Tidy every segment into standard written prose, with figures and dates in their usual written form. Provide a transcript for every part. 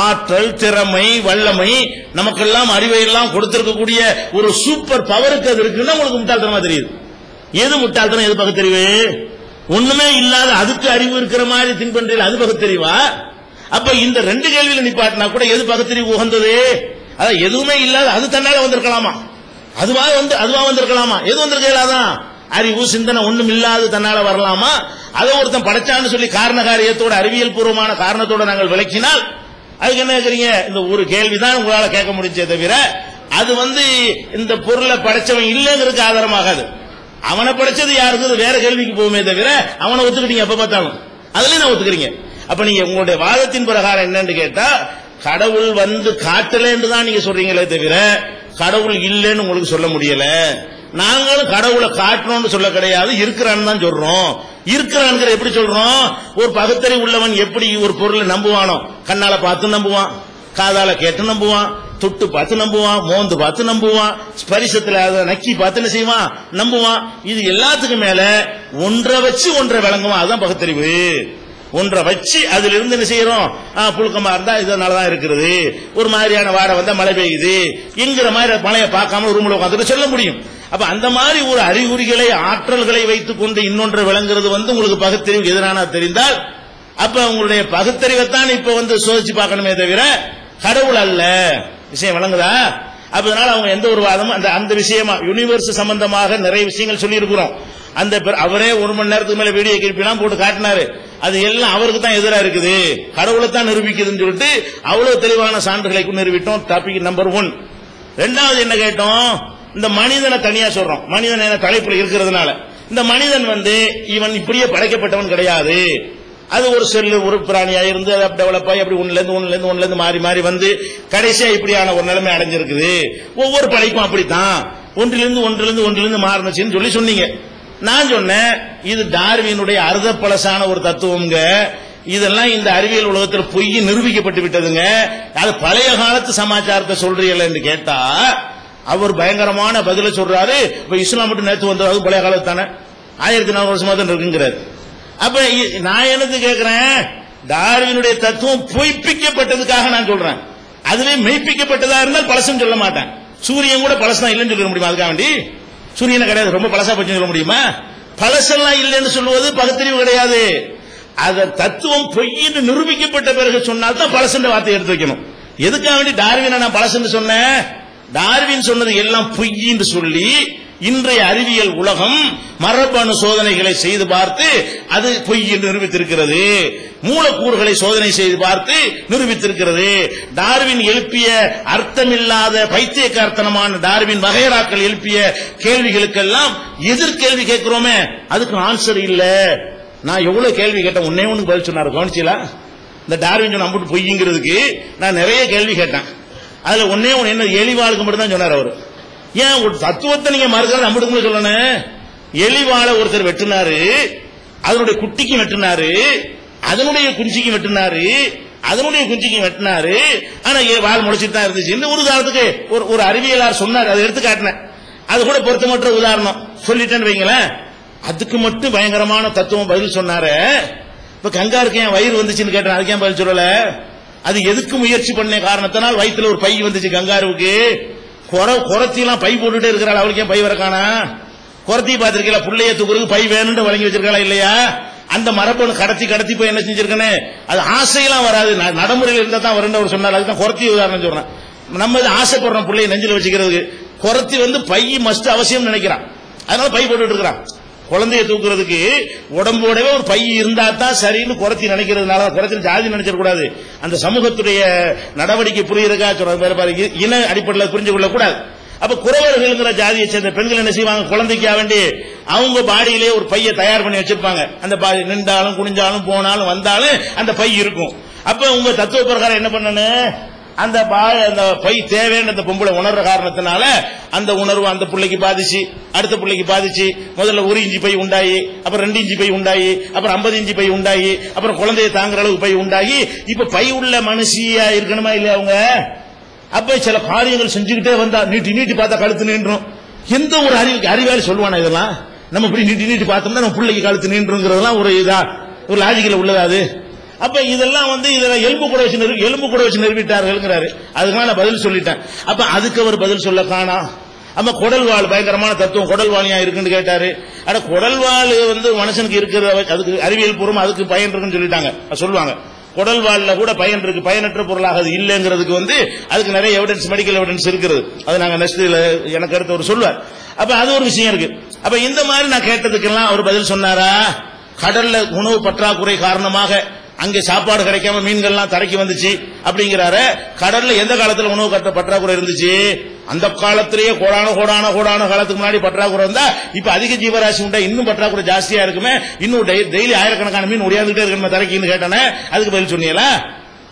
ஆற்றல், திறமை, வல்லமை, நமக்கெல்லாம் அறிவை எல்லாம் கொடுத்திருக்கக்கூடிய ஒரு சூப்பர் பவருக்கு அது இருக்குன்னா உங்களுக்கு முட்டாள்தனமா தெரியுது. எது முட்டாள்தனம், எது பகுத்தறிவு? ஒண்ணுமே இல்லாத அதுக்கு அறிவு இருக்கிற மாதிரி திங்க் பண்றீங்க, அது பகுத்தறிவா? அப்ப இந்த ரெண்டு கேள்வியில நிப்பாட்டினா கூட எது பகுத்தறிவு உகந்தது? அதான் எதுவுமே இல்லாத அது தன்னால வந்திருக்கலாமா, அதுவா வந்திருக்கலாமா? எது வந்திருக்கலாம்? அறிவு, சிந்தனை ஒண்ணும் இல்லாது தன்னால வரலாமா? அதை ஒருத்தன் படைச்சான்னு சொல்லி காரணகாரியத்தோட அறிவியல் பூர்வமான காரணத்தோட நாங்கள் விளக்கினால் அதுக்கு என்ன கேக்குறீங்க? இந்த ஒரு கேள்விதான் உங்களால கேட்க முடிஞ்சே தவிர அது இந்த பொருளை படைச்சவன் இல்லைங்கிறதுக்கு ஆதாரமாகாது. அவனை படைச்சது யாருக்கு வேற கேள்விக்கு போகுமே தவிர அவனை ஒத்துக்கிட்டீங்க எப்ப பார்த்தாலும், அதுலயும் நான் ஒத்துக்கிறீங்க. அப்ப நீங்க உங்களுடைய வாதத்தின் பிரகாரம் என்னன்னு கேட்டா கடவுள் காட்டலன்னு தான் நீங்க சொல்றீங்களே தவிர கடவுள் இல்லைன்னு உங்களுக்கு சொல்ல முடியல. நாங்களும் கடவுளை காட்டணும்னு சொல்ல கிடையாது, இருக்கிறான்னு தான் சொல்றோம். இருக்கிறான் எப்படி சொல்றோம்? ஒரு பகுத்தறிவு உள்ளவன் எப்படி ஒரு பொருளை நம்புவானோ, கண்ணால பார்த்து நம்புவான், காதால கேட்டு நம்புவான், தொட்டு பார்த்து நம்புவான், மோந்து பார்த்து நம்புவான், ஸ்பரிசத்துல நக்கி பார்த்து என்ன செய்வான், நம்புவான். இது எல்லாத்துக்கும் மேல ஒன்றை வச்சு ஒன்றை விளங்குவான். அதுதான் பகுத்தறிவு. ஒன்றை வச்சு அதுல இருந்து என்ன செய்யறோம், புழுக்கமா இருந்தா இதனாலதான் இருக்கிறது, ஒரு மாதிரியான வாடை வந்தா மழை பெய்யுது என்கிற மாதிரி மழையை பார்க்காம ரூம்ல உட்காந்துட்டு சொல்ல முடியும். அப்ப அந்த மாதிரி ஒரு அறிகுறிகளை, ஆற்றல்களை வைத்துக் கொண்டு இன்னொன்று விளங்குறது உங்களுக்கு பகுத்தறிவு எதிரான தெரிந்தால் அப்ப உங்களுடைய பகுத்தறிவைத்தான் இப்ப சோதிச்சு பார்க்கணுமே தவிர கடவுள் அல்ல. விஷயம் விளங்குதா? அதனால அவங்க எந்த ஒரு வாதமும் அந்த விஷயமா யூனிவர்ஸ் சம்பந்தமாக நிறைய விஷயங்கள் சொல்லி இருக்கிறோம். அவரே 1 மணி நேரத்துக்கு மேல வீடியோ கிளிப்லாம் போட்டு காட்டினாரு. அது எல்லாம் அவருக்கு தான் எதிராக இருக்குது, கடவுளை தான் நிரூபிக்குதுன்னு சொல்லிட்டு அவ்வளவு தெளிவான சான்றுகளை நிரூபித்தோம். Topic number 1. ரெண்டாவது என்ன கேட்டோம்? இந்த மனிதனை தனியா சொல்றோம். மனிதன் தலைப்புல இருக்கிறதுனால இந்த மனிதன் இவன் இப்படியே படைக்கப்பட்டவன் கிடையாது. அது ஒரு செல்லு, ஒரு பிராணியா இருந்து அது டெவலப் ஆகி அப்படி ஒண்ணுல இருந்து மாறி மாறி கடைசியா இப்படியான ஒரு நிலைமை அடைஞ்சிருக்குது. ஒவ்வொரு படைப்பும் அப்படித்தான் ஒன்றிலிருந்து மாறினுச்சுன்னு சொல்லி சொன்னீங்க. நான் சொன்னேன் இது டார்வினுடைய அர்த்தப்பழசான ஒரு தத்துவம்ங்க. இதெல்லாம் இந்த அறிவியல் உலகத்தில் பொய் நிரூபிக்கப்பட்டு விட்டதுங்க. அது பழைய காலத்து சமாச்சாரத்தை சொல்றீங்கன்னு கேட்டா அவர் பயங்கரமான பதில சொல்றாரு. இப்ப இஸ்லாம் மட்டும் நேற்று வந்தது பழைய காலத்து தானே, 1400 வருஷமா தான் இருக்குங்கிறாரு. அப்ப நான் என்னது கேட்கிறேன், டார்வினுடைய தத்துவம் பொய்ப்பிக்கப்பட்டதுக்காக நான் சொல்றேன். அதுவே மெய்ப்பிக்கப்பட்டதா இருந்தால் பழசுன்னு சொல்ல மாட்டேன். சூரியன் கூட பழசுதான் இல்லைன்னு சொல்ல முடியுமா? அதுக்காக வேண்டி சூரியனை கிடையாது ரொம்ப பழசா போச்சு சொல்ல முடியுமா? பழசெல்லாம் இல்லைன்னு சொல்லுவது பகுத்தறிவு கிடையாது. அத தத்துவம் பொய்ன்னு நிரூபிக்கப்பட்ட பிறகு சொன்னால்தான் பழசுன்ற வார்த்தை எடுத்து வைக்கணும். எதுக்காக வேண்டி டார்வினை நான் பழசுன்னு சொன்னேன்? டார்வின் சொன்னது எல்லாம் பொய்ன்னு சொல்லி இன்றைய அறிவியல் உலகம் மரபணு சோதனைகளை செய்து பார்த்து அது பொய் என்று நிரூபித்திருக்கிறது. மூலக்கூறுகளை சோதனை செய்து பார்த்து நிரூபித்திருக்கிறது. டார்வின் எழுப்பிய அர்த்தமில்லாத பைத்தியக்காரத்தனமான டார்வின் வகைராக்கள் எழுப்பிய கேள்விகளுக்கெல்லாம் எதிர்கேள்வி கேட்கிறோமே, அதுக்கு ஆன்சர் இல்ல. நான் எவ்வளவு கேள்வி கேட்டேன், ஒண்ணு பதில் சொன்னார். கவனிச்சீங்களா? இந்த டார்வின் சொன்ன அம்புட்டு பொய்ங்கிறதுக்கு நான் நிறைய கேள்வி கேட்டேன். அதுல ஒன்னே என்ன எலிவாளுக்கு மட்டும் தான் சொன்னார் அவரு. ஏன் ஒரு தத்துவத்தை நீங்க மறுக்கிறது அம்புட்டு சொல்லணும்? எலிவாளை ஒருத்தர் வெட்டினாரு, அதனுடைய குட்டிக்கு வெட்டினாரு, அதனுடைய குஞ்சிக்கு வெட்டினாரு, அதனுடைய குஞ்சிக்கு வெட்டினாரு. ஆனா வால் முளைச்சிட்டு தான் இருந்துச்சு. இந்த ஒரு உதாரணத்துக்கு ஒரு அறிவியலார் சொன்னார், அதை எடுத்து காட்டினேன். அது கூட பொருத்தமற்ற உதாரணம் சொல்லிட்டேன்னு வைங்களேன். அதுக்கு மட்டும் பயங்கரமான தத்துவம் பதில் சொன்னாரு. இப்ப கங்காருக்கு ஏன் வயிறு வந்துச்சுன்னு கேட்டேன், அதுக்கு ஏன் பதில் சொல்லல? அது எதுக்கு முயற்சி பண்ண காரணத்தினால் வயிற்றுல ஒரு பை வந்துச்சு கங்காருவுக்கு. குரத்திலாம் பை போட்டுட்டே இருக்கிறாள், அவளுக்கு ஏன் பை வரக்கானா? குரத்தி பார்த்திருக்கீங்களா? புள்ளைய தூக்குறதுக்கு பை வேணும்னு வழங்கி வச்சிருக்காளா இல்லையா? அந்த மரபணு கடத்தி போய் என்ன செஞ்சிருக்கேன்னு அது ஆசையெல்லாம் வராது, நடைமுறையில் இருந்தா தான் வரும்னு அவர் சொன்னார். அதுதான் குரத்தி உதாரணம் சொல்றேன். நம்ம ஆசைப்படுறோம் பிள்ளைய நெஞ்சில் வச்சுக்கிறதுக்கு. குரத்தி பை மஸ்ட் அவசியம் நினைக்கிறான், அதனால பை போட்டுட்டு இருக்கிறான். குழந்தைய தூக்குறதுக்கு உடம்போடவே ஒரு பை இருந்தா தான் சரின்னு குறைச்சி நினைக்கிறதுனால குறைச்சி ஜாதி நினைச்சிடக்கூடாது. அந்த சமூகத்துடைய நடவடிக்கை புரியுறதுக்காக சொல்றது, இன அடிப்படையில் புரிஞ்சு கொள்ள கூடாது. அப்ப குறவர்கள் ஜாதியை சேர்ந்த பெண்கள் என்ன செய்வாங்க, குழந்தைக்காக வேண்டி அவங்க பாடியிலே ஒரு பையை தயார் பண்ணி வச்சிருப்பாங்க. அந்த நின்றாலும் குனிஞ்சாலும் போனாலும் வந்தாலும் அந்த பை இருக்கும். அப்ப உங்க தத்துவ பிரகாரம் என்ன பண்ணணும், அந்த பை தேவையான அந்த பொம்பளை உணர்ற காரணத்தினால அந்த உணர்வு அந்த பிள்ளைக்கு பாதிச்சு, அடுத்த பிள்ளைக்கு பாதிச்சு, முதல்ல 1 இன்ச்சு பை உண்டாயி, அப்புறம் 2 இன்ச்சு பை உண்டாயி, அப்புறம் 50 இன்ச்சு பை உண்டாயி, அப்புறம் குழந்தைய தாங்குற அளவுக்கு பை உண்டாகி, இப்ப பை உள்ள மனுஷியா இருக்கணுமா இல்லையா அவங்க? அப்ப சில காரியங்கள் செஞ்சுக்கிட்டே வந்தா நீட்டி பார்த்தா கழுத்து நின்றும். எந்த ஒரு அறிவாளி சொல்லுவானா இதெல்லாம்? நம்ம இப்படி நீட்டி பார்த்தோம்னா நம்ம பிள்ளைக்கு கழுத்து நின்றுங்கிறதெல்லாம் ஒரு லாஜிக்கல உள்ளதா? அது அப்ப இதெல்லாம் இதுல எலும்பு கூட வச்சு நிறுவிட்டார்கள்ங்கிறாரு. அதுக்காக நான் பதில் சொல்லிட்டேன். அப்ப அதுக்கு அவர் பதில் சொல்ல காணா. அப்ப குடல்வாள் பயங்கரமான தத்துவம், குடல்வாளியா இருக்குன்னு கேட்டாரு. அட குடல்வாள் மனுஷனுக்கு இருக்கிற அதுக்கு அறிவியல் பூர்வம் அதுக்கு பயன் இருக்குன்னு சொல்லிட்டாங்க, சொல்லுவாங்க. குடல்வாள்ல கூட பயன் இருக்கு, பயனற்ற பொருளாக அது இல்லைங்கிறதுக்கு அதுக்கு நிறைய எவிடன்ஸ், மெடிக்கல் எவிடன்ஸ் இருக்கிறது. அது நாங்க நெக்ஸ்ட் எனக்கு அடுத்து அவர் சொல்லுவார். அப்ப அது ஒரு விஷயம் இருக்கு. அப்ப இந்த மாதிரி நான் கேட்டதுக்கெல்லாம் அவர் பதில் சொன்னாரா? கடல்ல உணவு பற்றாக்குறை காரணமாக அங்கே சாப்பாடு கிடைக்காம மீன்கள்லாம் தரைக்கு வந்துச்சு அப்படிங்கிறாரு. கடல்ல எந்த காலத்துல உணவு பற்றாக்குறை இருந்துச்சு? அந்த காலத்திலேயே கோடான காலத்துக்கு முன்னாடி பற்றாக்குறை இருந்தா இப்ப அதிக ஜீவராசி உண்டா, இன்னும் பற்றாக்குறை ஜாஸ்தியா இருக்குமே, இன்னும் டெய்லி ஆயிரக்கணக்கான மீன் உடையாந்துட்டே இருக்கு தரைக்குன்னு கேட்டானே. அதுக்கு பதில் சொன்னீங்களா?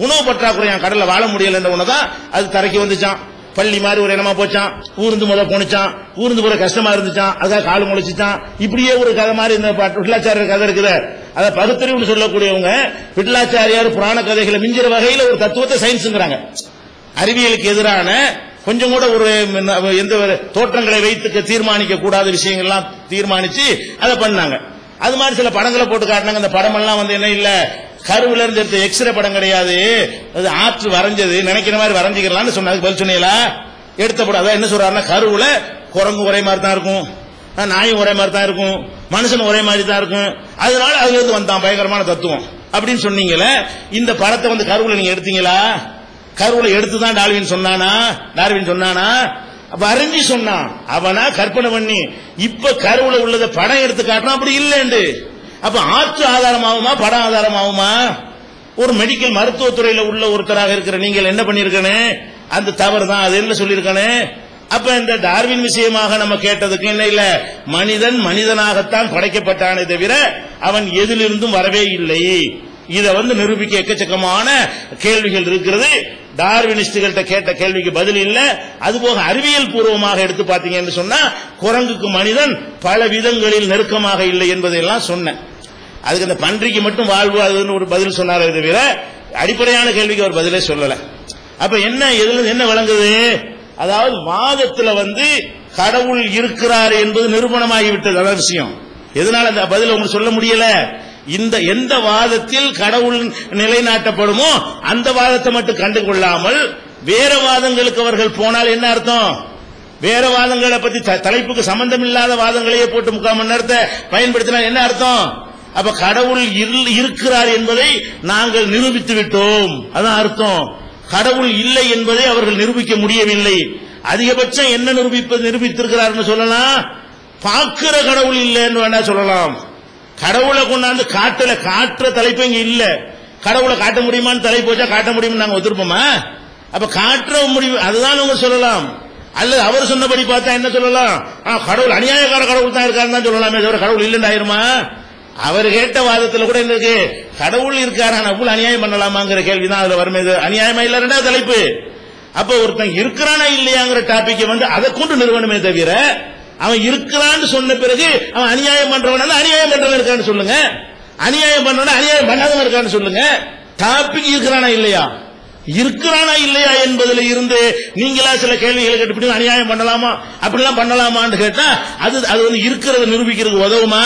உணவு பற்றாக்குறை கடல்ல வாழ முடியல உணவுதான் அது தரைக்கு வந்துச்சான். பள்ளி மாதிரி ஒரு இடமா போச்சான், ஊர்ந்து முத போனிச்சான், ஊர்ந்து போற கஷ்டமா இருந்துச்சான், அதுக்காக காலு முளைச்சிச்சான். இப்படியே ஒரு கதை மாதிரி இந்த விட்லாச்சாரியர் கதை இருக்குது. அதை பகுத்தறிவுன்னு சொல்லக்கூடியவங்க விட்லாச்சாரியார் புராண கதைகளை மிஞ்சிற வகையில ஒரு தத்துவத்தை சயின்ஸ்ங்கிறாங்க. அறிவியலுக்கு எதிரான கொஞ்சம் கூட ஒரு எந்த தோற்றங்களை வைத்து தீர்மானிக்க கூடாத விஷயங்கள்லாம் தீர்மானிச்சு அதை பண்ணாங்க. அது மாதிரி சில படங்களை போட்டு காட்டினாங்க. அந்த படம் எல்லாம் என்ன இல்ல, கருவுல இருந்து எடுத்த எக்ஸ்ரே படம் கிடையாது, அது ஆற்று வரைஞ்சது, நினைக்கிற மாதிரி வரைஞ்சிக்கலாம்னு சொன்னதுக்கு பதில் சொன்னீங்களா? எடுத்த படம் அதான் என்ன சொல்றாருன்னா, கருவுல குரங்கு ஒரே மாதிரி தான் இருக்கும், நாயும் ஒரே மாதிரி தான் இருக்கும், மனுஷன் ஒரே மாதிரி தான் இருக்கும், அதனால அதுல இருந்து வந்தான் பயங்கரமான தத்துவம் அப்படின்னு சொன்னீங்களே. இந்த படத்தை கருவுல நீங்க எடுத்தீங்களா? கருவுல எடுத்துதான் டார்வின் சொன்னானா? வரைஞ்சி சொன்னான் அவனா கற்பனை பண்ணி. இப்ப கருவுல உள்ளத படம் எடுத்து காட்டினா அப்படி இல்லைண்டு. அப்ப ஆற்று ஆதாரமாகுமா, படம் ஆதாரமாகுமா? ஒரு மெடிக்கல் மருத்துவத்துறையில உள்ள ஒருத்தராக இருக்கிற நீங்கள் என்ன பண்ணிருக்கனே, அந்த தவறு தான். அது என்ன சொல்லிருக்கனே? அப்ப இந்த டார்வின் விஷயமாக நம்ம கேட்டதுக்கு என்ன இல்ல, மனிதன் மனிதனாகத்தான் படைக்கப்பட்டானே தவிர அவன் எதிலிருந்தும் வரவே இல்லை. இதை நிரூபிக்க எக்கச்சக்கமான கேள்விகள் இருக்கிறது. டார்வினிஸ்டுகள்கிட்ட கேட்ட கேள்விக்கு பதில் இல்ல. அதுபோக அறிவியல் பூர்வமாக எடுத்து பாத்தீங்கன்னு சொன்னா குரங்குக்கு மனிதன் பல விதங்களில் நெருக்கமாக இல்லை என்பதையெல்லாம் சொன்னேன். அதுக்கு அந்த பன்றிக்கு மட்டும் வாழ்வு அதுன்னு ஒரு பதில் சொன்னாரே தவிர அடிப்படையான கேள்விக்கு அவர் பதிலே சொல்லல. அப்ப என்ன விளங்குது? அதாவது வாதத்துல கடவுள் இருக்கிறார் என்பது நிரூபணமாகிவிட்டது. அதான் விஷயம். எதனால அந்த பதில் உங்களுக்கு சொல்ல முடியல? இந்த எந்த வாதத்தில் கடவுள் நிலைநாட்டப்படுமோ அந்த வாதத்தை மட்டும் கண்டுகொள்ளாமல் வேற வாதங்களுக்கு அவர்கள் போனால் என்ன அர்த்தம்? வேற வாதங்களை பத்தி தலைப்புக்கு சம்பந்தம் இல்லாத வாதங்களையே போட்டு 3/4 மணி நேரத்தை பயன்படுத்தினால் என்ன அர்த்தம்? அப்ப கடவுள் இருக்கிறார் என்பதை நாங்கள் நிரூபித்து விட்டோம், அதான் அர்த்தம். கடவுள் இல்லை என்பதை அவர்கள் நிரூபிக்க முடியவில்லை. அதிகபட்சம் என்ன நிரூபித்திருக்கிறார் சொல்லலாம், பார்க்கிற கடவுள் இல்லைன்னு வேணா சொல்லலாம். கடவுளை கொண்டாந்து காட்டுற தலைப்பு இங்க இல்ல. கடவுளை காட்ட முடியுமான்னு தலைப்பு வச்சா காட்ட முடியும்னு நாங்க ஒத்துருப்போமா? அப்ப காட்டுற முடிவு அதுதான் அவங்க சொல்லலாம். அல்லது அவர் சொன்னபடி பார்த்தா என்ன சொல்லலாம், கடவுள் அநியாயக்கார கடவுள் தான் இருக்காருன்னு தான் சொல்லலாமே தவிர கடவுள் இல்லைன்னு ஆயிருமா? அவர் கேட்ட வாதத்துல கூட என்ன இருக்கு, கடவுள் இருக்காரு அவ்வளவு அநியாயம் பண்ணலாமாங்கிற கேள்விதான் அதுல வருமே. அநியாயமா இல்ல ரெண்டாவது தலைப்பு. அப்ப ஒருத்தன் இருக்கிறானா இல்லையாங்கிற டாபிக் அதை கொண்டு நிறுவனமே தவிர அவன் இருக்கிறான்னு சொன்ன பிறகு அவன் அநியாயம் பண்றவன் அநியாயம் பண்றவன் இருக்கான்னு சொல்லுங்க, அநியாயம் பண்றவன் அநியாயம் பண்ணாதவன் இருக்கான்னு சொல்லுங்க. டாபிக் இருக்கிறானா இல்லையா என்பதுல இருந்து நீங்களா சில கேள்விகளை கேட்டு அநியாயம் பண்ணலாமா அப்படிலாம் பண்ணலாமான்னு கேட்டா அது இருக்கிறத நிரூபிக்கிறது உதவுமா?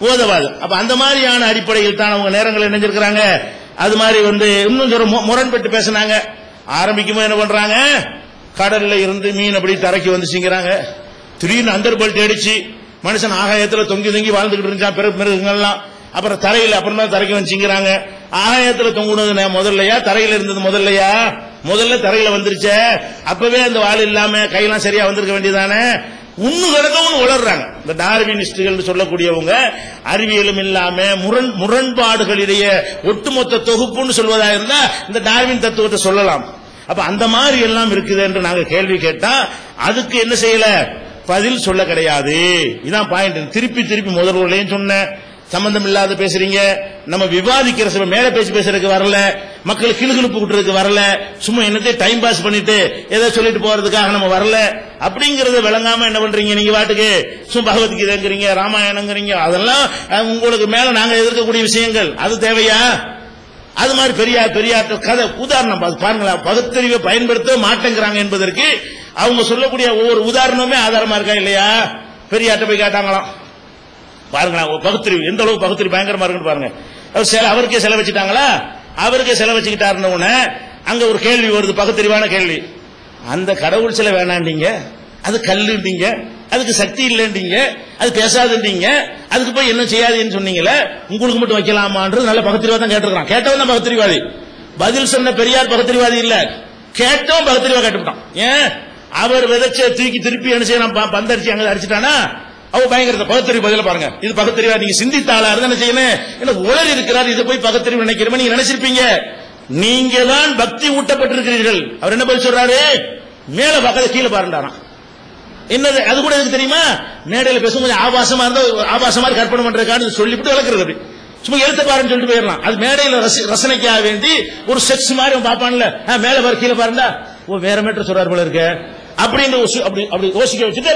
உதவாது. அப்ப அந்த மாதிரியான அடிப்படையில் தான் அவங்க நேரங்கள் நினைஞ்சிருக்கிறாங்க. அது மாதிரி இன்னும் முரண்பட்டு பேசினாங்க. ஆரம்பிக்கும் என்ன பண்றாங்க, கடல்ல இருந்து மீன் அப்படி தரைக்கு வந்துச்சுங்கிறாங்க. திடீர்னு அந்தர்பல்ட் அடிச்சு மனுஷன் ஆகாயத்துல தொங்கி வாழ்ந்துகிட்டு இருந்தான் மிருகங்கள்லாம். அப்புறம் தரையில அப்புறம் தான் தரைக்கு வந்துச்சுங்கிறாங்க. ஆகாயத்துல தொங்குனது முதல்லையா, தரையில இருந்தது முதல்லையா? முதல்ல தரையில வந்துருச்ச. அப்பவே அந்த வால் இல்லாம கையெல்லாம் சரியா வந்திருக்க வேண்டியதானே. உன்னு கிடக்கவும் உளர்றாங்க இந்த டார்வினிஸ்டுகள் சொல்லக்கூடியவங்க. அறிவியலும் இல்லாம முரண்பாடுகளிடையே ஒட்டுமொத்த தொகுப்புன்னு சொல்வதா இருந்தா இந்த டார்வின் தத்துவத்தை சொல்லலாம். அப்ப அந்த மாதிரி எல்லாம் இருக்குது என்று நாங்க கேள்வி கேட்டா அதுக்கு என்ன செய்யல, பதில் சொல்ல கிடையாது. இதான் பாயிண்ட். திருப்பி முதல்வர்களையும் சொன்ன சம்பந்தம் இல்லாத பேசுறீங்க. நம்ம விவாதிக்கிற மேல பேசுறதுக்கு வரல, மக்கள் கிளுகிழுப்பு கூட்டுறதுக்கு வரல, சும்மா என்னத்தை டைம் பாஸ் பண்ணிட்டு ஏதோ சொல்லிட்டு போறதுக்காக நம்ம வரல அப்படிங்கறத விளங்காம என்ன பண்றீங்க நீங்க வாட்டுக்கு சும்மா பகவத்கீதைங்கிறீங்க, ராமாயணங்கிறீங்க. அதெல்லாம் உங்களுக்கு மேல நாங்க எதிர்க்கக்கூடிய விஷயங்கள். அது தேவையா? அது மாதிரி பெரியார் கதை உதாரணம் பாருங்களா, பகுத்தறிவை பயன்படுத்த மாட்டேங்கிறாங்க என்பதற்கு அவங்க சொல்லக்கூடிய ஒவ்வொரு உதாரணமே ஆதாரமா இருக்கா இல்லையா? பெரியார்ட்ட போய் கேட்டாங்களாம், பாருங்களா பகுத்தறிவு எந்த அளவுக்கு பகுத்தறிவு பயங்கரமா இருக்குன்னு பாருங்க. அவருக்கே செலவு வச்சுட்டாங்களா? அவருக்கே செலவு வச்சுக்கிட்டாருன்னு அங்க ஒரு கேள்வி வருது, பகுத்தறிவான கேள்வி. அந்த கடவுள் சிலை வேணாண்டீங்க, அது கல்லுண்டீங்க, அதுக்கு சக்தி இல்லைன்றீங்க, அது பேசாதுன்றீங்க, அதுக்கு போய் என்ன செய்யாதுன்னு சொன்னீங்களே, உங்களுக்கு மட்டும் வைக்கலாமான்றது நல்ல பகுத்தறிவா தான் கேட்டிருக்கான். கேட்டவன் தான் பகுத்தறிவாதி. பதில் சொன்ன பெரியார் பகுத்தறிவாதி இல்ல, கேட்டவன் பகுத்தறிவா கேட்டுவிட்டான். ஏன் அவர் விதைச்ச தூக்கி திருப்பி என்ன செய்யணும், பந்தடிச்சு அங்க அடிச்சுட்டானா அவ பயங்கரத்தை பகுத்தறிவு பதில பாருங்க. இது பகுத்தறிவா? நீங்க சிந்தித்தாளா இருந்தா என்ன செய்யணும், என்ன உளறி இருக்கிறார், இதை போய் பகுத்தறிவு நினைக்கிறோம் நீங்க நினைச்சிருப்பீங்க. நீங்க தான் பக்தி ஊட்டப்பட்டிருக்கிறீர்கள். அவர் என்ன பதில் சொல்றாரு, மேல பக்கத்துல கீழே பாருண்டாராம். என்னது அது கூட எதுக்கு தெரியுமா, மேடையில பேசும் கொஞ்சம் ஆபாசமா இருந்தா ஆபாசமா கற்பனை பண்றதுக்கான சொல்லிவிட்டு வளர்க்கறது. சும்மா எழுத்த பாருன்னு சொல்லிட்டு போயிடலாம். அது மேடையில ரசனைக்காக வேண்டி ஒரு செக்ஸ் மாதிரி பாப்பான்ல, மேல பாரு கீழே பாருண்டா, ஓ வேற மேட்டர் சொல்றாரு போல இருக்க அப்படின்னு அப்படி யோசிக்க வச்சுட்டு